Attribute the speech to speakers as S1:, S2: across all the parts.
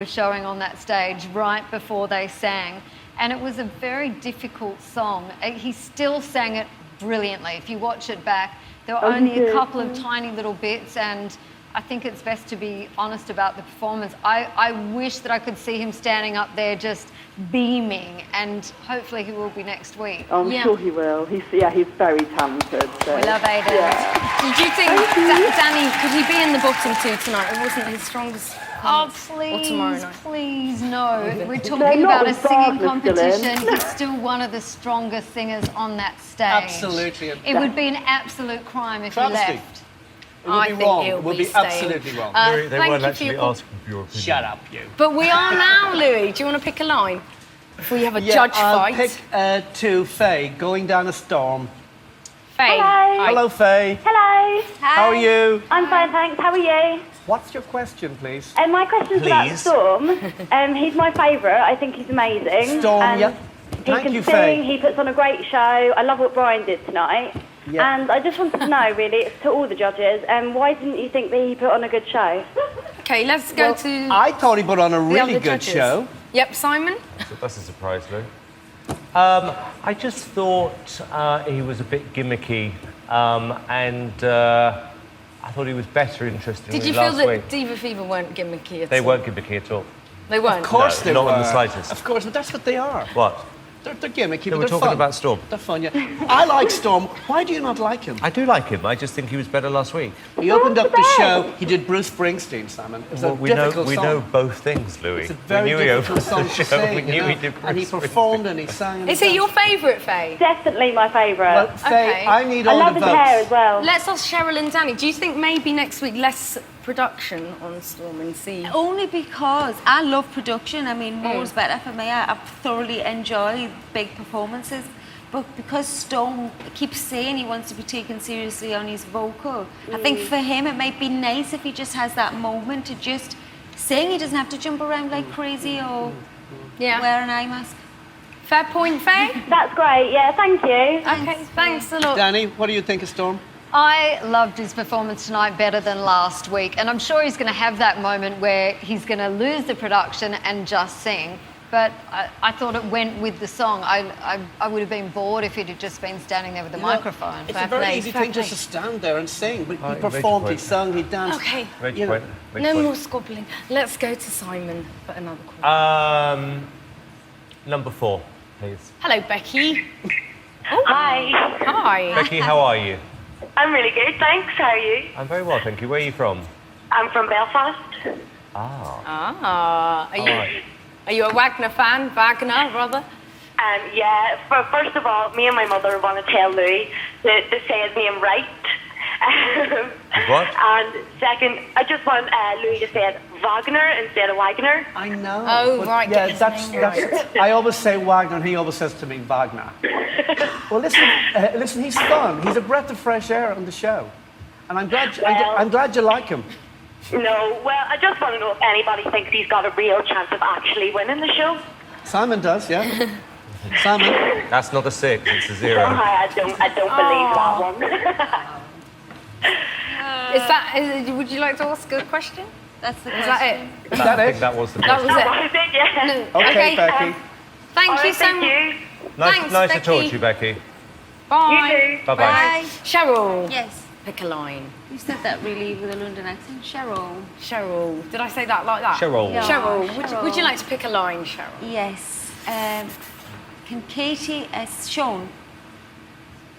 S1: showing on that stage right before they sang, and it was a very difficult song. He still sang it brilliantly. If you watch it back, there were only a couple of tiny little bits, and I think it's best to be honest about the performance. I wish that I could see him standing up there just beaming, and hopefully he will be next week.
S2: I'm sure he will. He's very talented. So.
S1: We love Aiden.
S3: Yeah. Do you think Danny, could he be in the bottom two tonight? It wasn't his strongest.
S1: Oh, please, please, no. We're talking
S2: No,
S1: about a
S2: with
S1: singing
S2: Wagner
S1: competition. He's still one of the strongest singers on that stage.
S4: Absolutely.
S1: It would be an absolute crime if he left.
S4: It would be wrong. It would be absolutely wrong.
S5: Louis, they weren't actually asking for your opinion.
S4: Shut up, you.
S3: But we are now, Louis. Do you want to pick a line? If we have a judge fight.
S4: I'll pick two, Faye, Going Down a Storm.
S3: Faye.
S6: Hello.
S4: Hello, Faye.
S6: Hello. Hi.
S4: How are you?
S6: I'm fine, thanks. How are you?
S4: What's your question, please?
S6: My question's about Storm. He's my favourite. I think he's amazing.
S4: Storm,
S6: and
S4: yeah.
S6: He
S4: Thank
S6: can
S4: you,
S6: sing.
S4: Faye.
S6: He puts on a great show. I love what Brian did tonight.
S4: Yeah.
S6: And I just wanted to know, really, it's to all the judges, why didn't you think that he put on a good show?
S3: Okay, let's go to
S4: I thought he put on a
S3: the
S4: really
S3: other
S4: good
S3: judges.
S4: show.
S3: Yep, Simon?
S5: That's a surprise, Lou. I just thought he was a bit gimmicky, and I thought he was better interesting
S3: Did you
S5: than
S3: feel
S5: last
S3: that
S5: week.
S3: Diva Fever weren't gimmicky at all?
S5: They weren't gimmicky at all.
S3: They weren't?
S4: Of course
S5: No,
S4: they
S5: not
S4: were.
S5: in the slightest.
S4: Of course, but that's what they are.
S5: What?
S4: They're gimmicky,
S5: They
S4: but
S5: were
S4: they're
S5: talking
S4: fun.
S5: about Storm.
S4: They're fun, yeah. I like Storm. Why do you not like him?
S5: I do like him. I just think he was better last week.
S4: He opened up the show. He did Bruce Springsteen, Simon. It was a
S5: we
S4: difficult
S5: know
S4: song.
S5: both things, Louis.
S4: It's a very
S5: we knew he
S4: difficult
S5: opened
S4: song
S5: the
S4: to
S5: show.
S4: sing,
S5: We knew he did
S4: and he
S5: Bruce
S4: performed
S5: Springsteen.
S4: and he sang.
S3: Is he your favourite, Faye?
S6: Definitely my favourite.
S4: Well, Faye,
S3: Okay.
S4: I need
S6: I
S4: all
S6: love
S4: the
S6: his
S4: votes.
S6: hair as well.
S3: Let's ask Cheryl and Danny. Do you think maybe next week less production on Storm and see?
S7: Only because I love production. I mean, more's better for me. I thoroughly enjoy big performances. But because Storm keeps saying he wants to be taken seriously on his vocal, I think for him it might be nice if he just has that moment to just sing. He doesn't have to jump around like crazy or wear an eye mask.
S3: Fair point, Faye?
S6: That's great. Yeah, thank you.
S3: Okay, thanks a lot.
S4: Danny, what do you think of Storm?
S1: I loved his performance tonight better than last week, and I'm sure he's going to have that moment where he's going to lose the production and just sing. But I thought it went with the song. I would have been bored if he'd have just been standing there with the microphone.
S4: It's a very easy thing just to stand there and sing. But he performed, he sung, he danced.
S3: Okay,
S5: No
S3: more squabbling. Let's go to Simon for another call.
S5: Number 4, please.
S3: Hello, Becky.
S6: Hi.
S3: Hi.
S5: Becky, how are you?
S6: I'm really good, thanks. How are you?
S5: I'm very well, thank you. Where are you from?
S6: I'm from Belfast.
S3: Are you a Wagner fan? Wagner, brother?
S6: Yeah, first of all, me and my mother want to tell Louis to say his name right.
S5: What?
S6: And second, I just want Louis to say it Wagner instead of Wagner.
S4: I know.
S3: Oh,
S4: but
S3: right,
S4: Yeah,
S3: get his
S4: that's.
S3: name right.
S4: I always say Wagner, and he always says to me Wagner. Well, listen. He's fun. He's a breath of fresh air on the show, and I'm glad. I'm glad you like him.
S6: No, well, I just want to know if anybody thinks he's got a real chance of actually winning the show.
S4: Simon does, yeah. Simon.
S5: That's not a 6, it's a 0.
S6: I don't believe that one.
S3: Would you like to ask a question?
S7: That's the
S3: Is
S7: question.
S3: that it?
S4: Is that
S5: I
S4: it?
S5: think that was the
S3: That
S5: best.
S3: was it.
S6: What is it? Yeah.
S4: Okay, Becky.
S3: Thank
S6: All
S3: you
S6: right,
S3: so
S6: thank
S3: much.
S6: you.
S3: Thanks,
S5: Nice to
S3: Becky.
S5: talk to you, Becky.
S3: Bye.
S6: You too.
S5: Bye-bye.
S3: Cheryl.
S7: Yes,
S3: Pick a line.
S7: you said that really with a London accent.
S3: Cheryl. Did I say that like that?
S5: Cheryl.
S7: Yeah.
S3: Cheryl. Would you like to pick a line, Cheryl?
S7: Yes. Can Katie,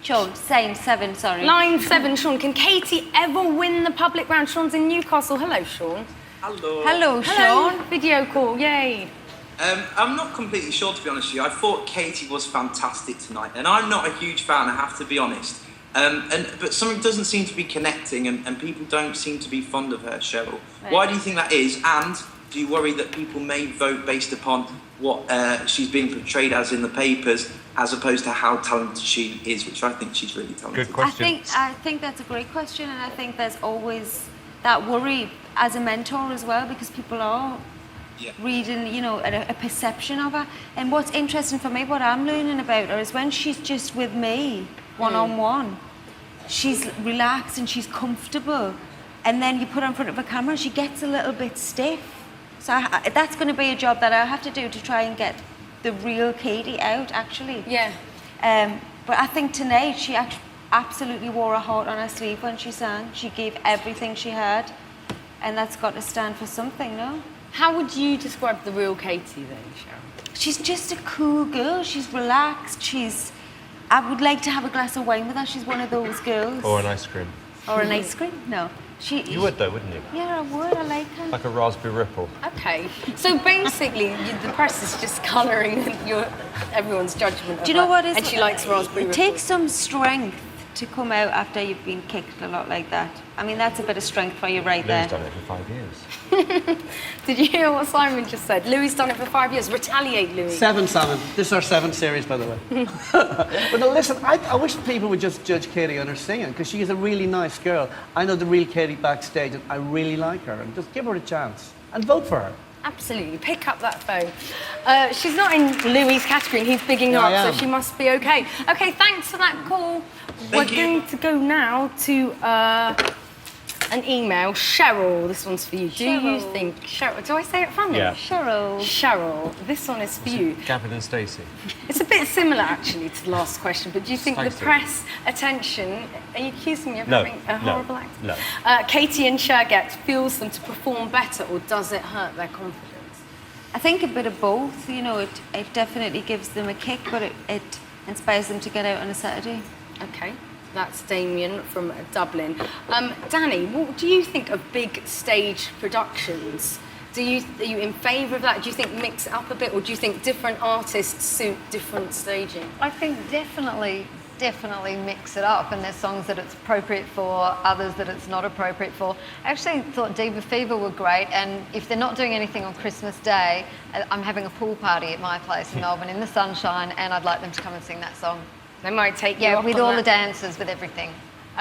S7: Sean, saying 7, sorry.
S3: Line 7, Sean. Can Katie ever win the public round? Sean's in Newcastle. Hello, Sean.
S8: Hello.
S7: Hello, Sean.
S3: Video call. Yay.
S8: I'm not completely sure, to be honest with you. I thought Katie was fantastic tonight, and I'm not a huge fan, I have to be honest. But something doesn't seem to be connecting, and people don't seem to be fond of her, Cheryl.
S7: Right.
S8: Why do you think that is? And do you worry that people may vote based upon what she's being portrayed as in the papers, as opposed to how talented she is, which I think she's really talented?
S5: Good question.
S7: I think that's a great question, and I think there's always that worry as a mentor as well, because people are reading, a perception of her. And what's interesting for me, what I'm learning about her, is when she's just with me, one-on-one, she's relaxed and she's comfortable. And then you put her in front of a camera, she gets a little bit stiff. So that's going to be a job that I have to do to try and get the real Katie out, actually.
S3: Yeah.
S7: But I think tonight she absolutely wore her heart on her sleeve when she sang. She gave everything she had, and that's got to stand for something, no?
S3: How would you describe the real Katie then, Sharon?
S7: She's just a cool girl. She's relaxed. I would like to have a glass of wine with her. She's one of those girls.
S5: Or an ice cream.
S7: Or an ice cream? No.
S5: You would though, wouldn't you?
S7: Yeah, I would. I like her.
S5: Like a raspberry ripple.
S3: Okay. So basically, the press is just colouring everyone's judgment of
S7: Do you know
S3: her,
S7: what is?
S3: and she likes raspberry
S7: It
S3: ripples.
S7: takes some strength to come out after you've been kicked a lot like that. I mean, that's a bit of strength for you right
S5: Lou's
S7: there.
S5: done it for 5 years.
S3: Did you hear what Simon just said? Louis done it for 5 years. Retaliate, Louis.
S4: 7, Simon. This is our 7th series, by the way. But no, listen, I wish people would just judge Katie on her singing, because she is a really nice girl. I know the real Katie backstage, and I really like her. And just give her a chance and vote for her.
S3: Absolutely. Pick up that phone. She's not in Louis' category, and he's bigging her
S4: Yeah, I
S3: up,
S4: am.
S3: so she must be okay. Okay, thanks for that call. We're going to go now to an email. Cheryl, this one's for you. Do you think... Cheryl, do I say it funny?
S5: Yeah.
S3: Cheryl, this one is for you.
S5: Gavin and Stacey.
S3: It's a bit similar, actually, to the last question, but do you think the
S5: Thanks,
S3: press attention... Are you accusing me of
S5: No,
S3: having a horrible act?
S5: no.
S3: Katie and Shergett fuels them to perform better, or does it hurt their confidence?
S7: I think a bit of both. You know, it definitely gives them a kick, but it inspires them to get out on a Saturday.
S3: Okay, that's Damien from Dublin. Danny, what do you think of big stage productions? Are you in favour of that? Do you think mix it up a bit, or do you think different artists suit different staging?
S1: I think definitely mix it up, and there's songs that it's appropriate for, others that it's not appropriate for. I actually thought Diva Fever were great, and if they're not doing anything on Christmas Day, I'm having a pool party at my place in Melbourne in the sunshine, and I'd like them to come and sing that song.
S3: They might take you
S1: Yeah,
S3: up
S1: with
S3: on
S1: all
S3: that.
S1: the dances, with everything.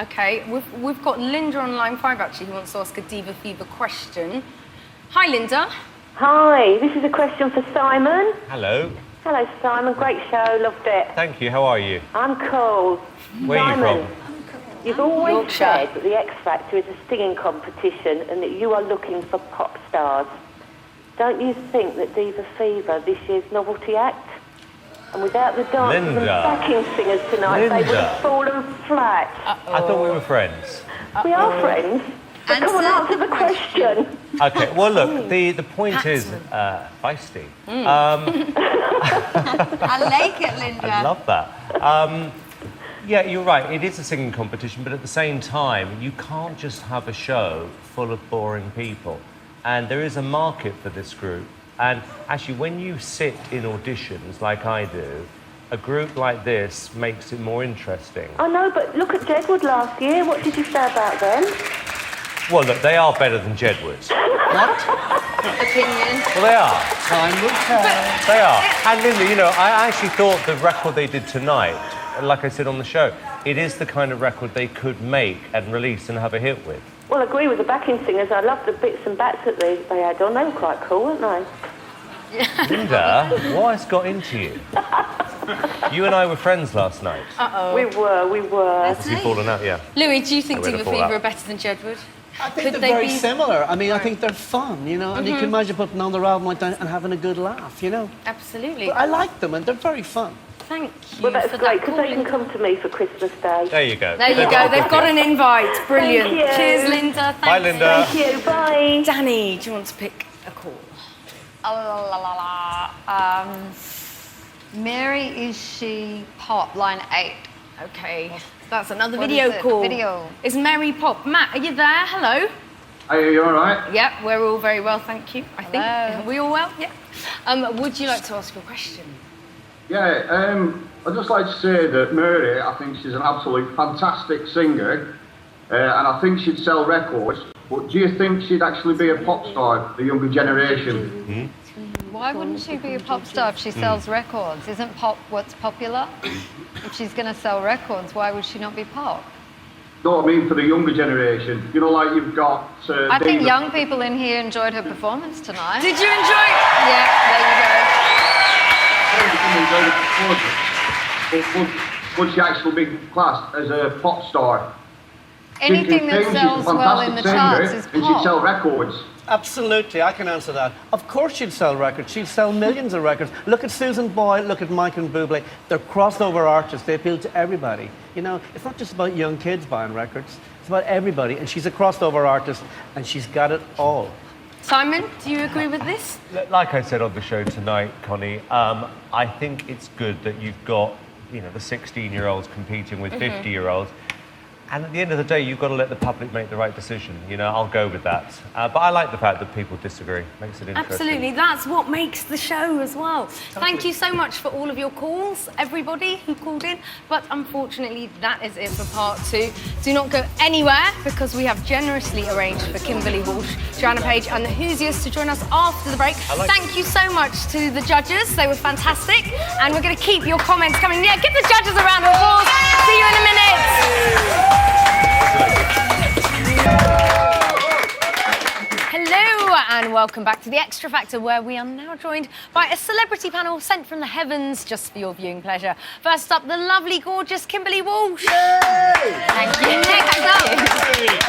S3: Okay, we've got Linda on line 5 actually who wants to ask a Diva Fever question. Hi, Linda.
S6: Hi, this is a question for Simon.
S5: Hello.
S6: Hello, Simon. Great show. Loved it.
S5: Thank you. How are you?
S6: I'm cool.
S5: Where are you
S6: Simon,
S5: from?
S6: you've always
S3: Yorkshire.
S6: said that the X Factor is a singing competition and that you are looking for pop stars. Don't you think that Diva Fever, this year's novelty act, and without the dancers and
S5: Linda.
S6: backing singers tonight, they would
S5: Linda.
S6: have fallen flat.
S5: I thought we were friends.
S6: We are friends. But come on, answer the question.
S5: Okay, well, look, the point is, feisty.
S7: I like it, Linda.
S5: I love that. Yeah, you're right, it is a singing competition, but at the same time, you can't just have a show full of boring people. And there is a market for this group. And actually, when you sit in auditions like I do, a group like this makes it more interesting.
S6: I know, but look at Jedward last year. What did you say about them?
S5: Well, look, they are better than Jedward.
S3: Opinion.
S5: Well, they are.
S4: Time will tell.
S5: They are. And Linda, you know, I actually thought the record they did tonight, like I said on the show, it is the kind of record they could make and release and have a hit with.
S6: Well, I agree with the backing singers. I loved the bits and bats that they had on. They were quite cool, weren't they?
S5: Linda, what has got into you? You and I were friends last night.
S6: We were.
S5: Obviously fallen out, yeah.
S3: Louis, do you think
S5: I would
S3: Diva
S5: have thought
S3: Fever
S5: that.
S3: are better than Jedward?
S4: I think
S3: Could
S4: they're
S3: they
S4: very
S3: be-
S4: similar. I mean, I think they're fun, you know, and you can imagine putting on their album like that and having a good laugh, you know.
S3: Absolutely.
S4: But I like them, and they're very fun.
S3: Thank you
S6: Well, that's
S3: for
S6: great,
S3: that
S6: because
S3: call,
S6: they can
S3: Linda.
S6: come to me for Christmas Day.
S5: There you go.
S3: There you go. They've got an invite. Brilliant.
S6: Thank you.
S3: Cheers, Linda. Thanks.
S5: Bye, Linda.
S6: Thank you, bye.
S3: Danny, do you want to pick a call?
S1: Mary, is she pop? Line 8.
S3: Okay, that's another
S1: What
S3: video
S1: is it?
S3: call.
S1: Video.
S3: Is Mary Pop? Matt, are you there? Hello.
S9: Are you all right?
S3: Yep, we're all very well, thank you. I think.
S1: Hello.
S3: Are we all well? Yeah. Would you like to ask your question?
S9: Yeah, I'd just like to say that Mary, I think she's an absolute fantastic singer, and I think she'd sell records, but do you think she'd actually be a pop star, the younger generation?
S1: Why wouldn't she be a pop star if she sells records? Isn't pop what's popular? If she's going to sell records, why would she not be pop?
S9: No, I mean for the younger generation. You know, like you've got...
S1: I think
S9: Diva-
S1: young people in here enjoyed her performance tonight.
S3: Did you enjoy it?
S1: Yeah, there
S9: Would she actually be classed as a pop star?
S1: Anything that
S9: she's a
S1: sells well in the
S9: fantastic
S1: charts
S9: singer
S1: is
S9: and she'd sell
S1: pop.
S9: records.
S4: Absolutely, I can answer that. Of course she'd sell records. She'd sell millions of records. Look at Susan Boyle, look at Mike and Bublé. They're crossover artists. They appeal to everybody. You know, it's not just about young kids buying records. It's about everybody. And she's a crossover artist, and she's got it all.
S3: Simon, do you agree with this?
S5: Like I said on the show tonight, Connie, I think it's good that you've got, you know, the 16-year-olds competing with 50-year-olds. And at the end of the day, you've got to let the public make the right decision. You know, I'll go with that. But I like the fact that people disagree. Makes it interesting.
S3: Absolutely, that's what makes the show as well. Thank you so much for all of your calls, everybody who called in. But unfortunately, that is it for part 2. Do not go anywhere because we have generously arranged for Kimberly Walsh, Joanna Page and the Hoosiers to join us after the break. Thank you so much to the judges. They were fantastic. And we're going to keep your comments coming. Yeah, give the judges a round of applause. See you in a minute. Hello and welcome back to the Extra Factor, where we are now joined by a celebrity panel sent from the heavens just for your viewing pleasure. First up, the lovely, gorgeous Kimberly Walsh. Thank you. Next up,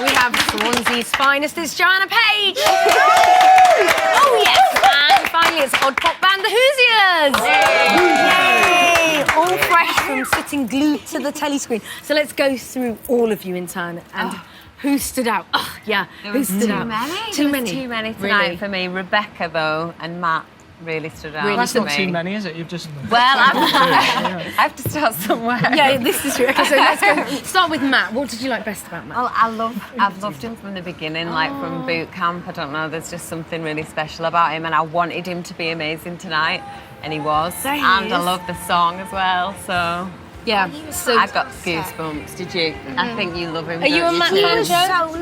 S3: we have Swansea's finest, it's Joanna Page. Oh yes, and finally it's odd pop band, the Hoosiers. Yay! All fresh from sitting glued to the telly screen. So let's go through all of you in turn and who stood out? Oh, yeah, who stood out? Too many
S10: tonight
S3: Really?
S10: for me. Rebecca, though, and Matt really stood out.
S3: Really
S11: That's
S10: for
S11: not
S10: me.
S11: too many, is it? You've just...
S10: Well, I have to start somewhere.
S3: Yeah, this is true. Okay, so let's go. Start with Matt. What did you like best about Matt?
S10: Well, I've loved him from the beginning, like from boot camp. I don't know, there's just something really special about him, and I wanted him to be amazing tonight, and he was.
S3: There he
S10: and
S3: is.
S10: I love the song as well, so...
S3: Yeah, so
S10: I got goosebumps. Did you? I think you love him.
S3: Are you
S10: don't
S3: a Matt
S10: too?
S3: fan,
S12: So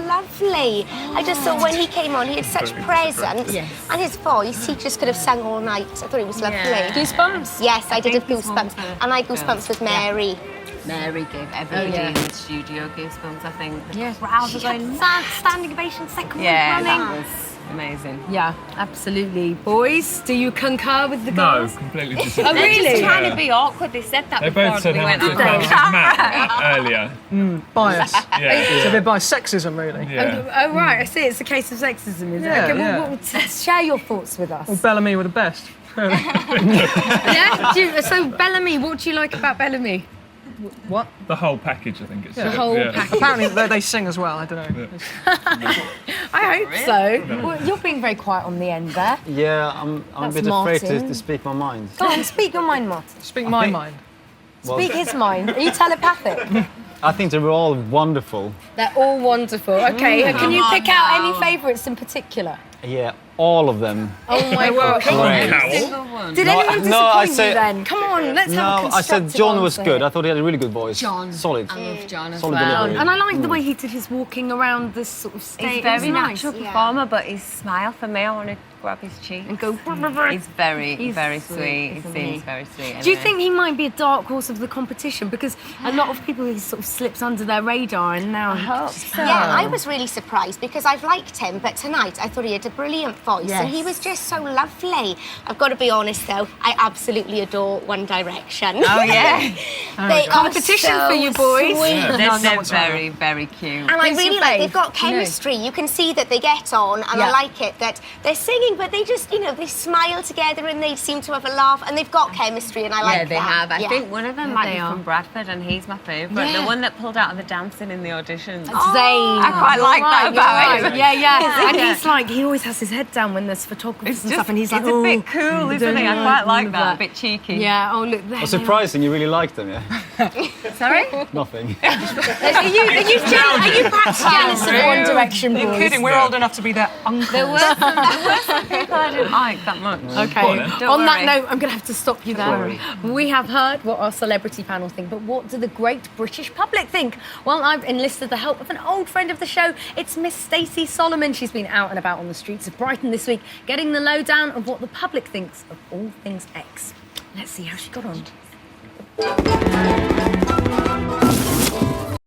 S12: lovely. I just thought when he came on, he had such presence.
S3: Yes.
S12: And his voice, he just could have sung all night. I thought it was lovely.
S10: Yeah.
S3: Goosebumps?
S12: Yes, I did have
S10: think he's one
S12: goosebumps.
S10: for
S12: And I goosebumps with Mary.
S10: Mary gave everybody
S3: yeah.
S10: in the studio goosebumps, I think. The
S3: Yeah.
S10: crowd was going nuts.
S3: Standing ovation, second
S10: Yeah,
S3: one
S10: that
S3: running.
S10: was amazing.
S3: Yeah, absolutely. Boys, do you concur with the
S13: No,
S3: girls?
S13: completely
S3: Oh,
S13: disagree.
S10: They're
S3: really?
S10: just trying to be awkward. They said that
S13: They
S10: before
S13: both said
S10: we
S13: how
S10: went
S13: much
S10: on
S13: they
S10: the
S13: fancy Matt earlier.
S11: Bias.
S13: Yeah.
S11: It's a bit by sexism, really.
S13: Yeah.
S3: Oh, right, I see. It's a case of sexism, is
S11: Yeah,
S3: it? Okay,
S11: yeah.
S3: well, share your thoughts with us.
S11: Well, Bellamy were the best.
S3: Yeah? So, Bellamy, what do you like about Bellamy?
S11: What?
S13: The whole package, I think it's.
S3: The whole package.
S11: Apparently they sing as well, I don't know.
S3: I hope so. Well, you're being very quiet on the end there.
S14: Yeah, I'm a
S3: That's
S14: bit afraid
S3: Martin.
S14: to speak my mind.
S3: Go on, speak your mind, Martin.
S11: Speak my mind.
S3: Speak his mind. Are you telepathic?
S14: I think they were all wonderful.
S3: They're all wonderful. Okay, can you pick out any favourites in particular?
S14: Yeah, all of them.
S3: Oh my gosh.
S14: Great.
S3: Did
S14: No,
S3: anyone disappoint
S14: no, I
S3: you
S14: say-
S3: then? Come on, let's have a
S14: No, I said
S3: constructive
S14: John was
S3: answer
S14: good.
S3: here.
S14: I thought he had a really good voice.
S10: John.
S14: Solid.
S10: I love John as
S14: Solid
S10: well.
S14: delivery.
S3: And I like the way he did his walking around this sort of stage.
S10: He's
S3: It
S10: very
S3: was nice.
S10: natural performer, but his smile for me, I want to grab his cheek
S3: And go.
S10: He's very,
S3: He's
S10: very
S3: sweet,
S10: sweet. He
S3: isn't
S10: seems
S3: he?
S10: very sweet.
S3: Do you
S10: anyway.
S3: think he might be a dark horse of the competition? Because a lot of people, he sort of slips under their radar and now...
S10: I hope so.
S12: Yeah, I was really surprised because I've liked him, but tonight I thought he had a brilliant voice and he was just so lovely. I've got to be honest though, I absolutely adore One Direction.
S10: Oh, yeah.
S12: They
S3: Competition
S12: are so
S3: for you boys.
S12: sweet.
S10: They're very, very cute.
S12: And I
S3: Who's your
S12: really like,
S3: fave?
S12: they've got chemistry. You can see that they get on, and
S3: Yeah.
S12: I like it that they're singing, but they just, they smile together and they seem to have a laugh, and they've got chemistry, and I like
S10: Yeah,
S12: that.
S10: they have. I
S12: Yeah.
S10: think one of them might
S3: they
S10: be
S3: are.
S10: from Bradford, and he's my favourite.
S3: Yeah.
S10: The one that pulled out of the dancing in the auditions.
S3: Zayn.
S10: I quite
S3: You're
S10: like
S3: right,
S10: that about
S3: you're
S10: him.
S3: right. Yeah. And
S10: Yeah.
S3: he's like, he always has his head down when there's photographers
S10: It's
S3: and
S10: just,
S3: stuff, and he's like,
S10: a
S3: oh,
S10: bit cool, isn't he? I quite like that. A bit cheeky.
S3: Yeah, oh, look there.
S14: Well, surprising, you really liked them, yeah?
S3: Sorry?
S14: Nothing.
S3: Are you perhaps jealous of One Direction boys?
S11: You're kidding, we're old enough to be their uncles.
S10: There were some people I didn't like that much.
S3: Okay,
S10: Don't
S3: on that
S10: worry.
S3: note, I'm going to have to stop you there. We have heard what our celebrity panel think, but what do the great British public think? Well, I've enlisted the help of an old friend of the show. It's Miss Stacey Solomon. She's been out and about on the streets of Brighton this week, getting the lowdown of what the public thinks of all things X. Let's see how she got on.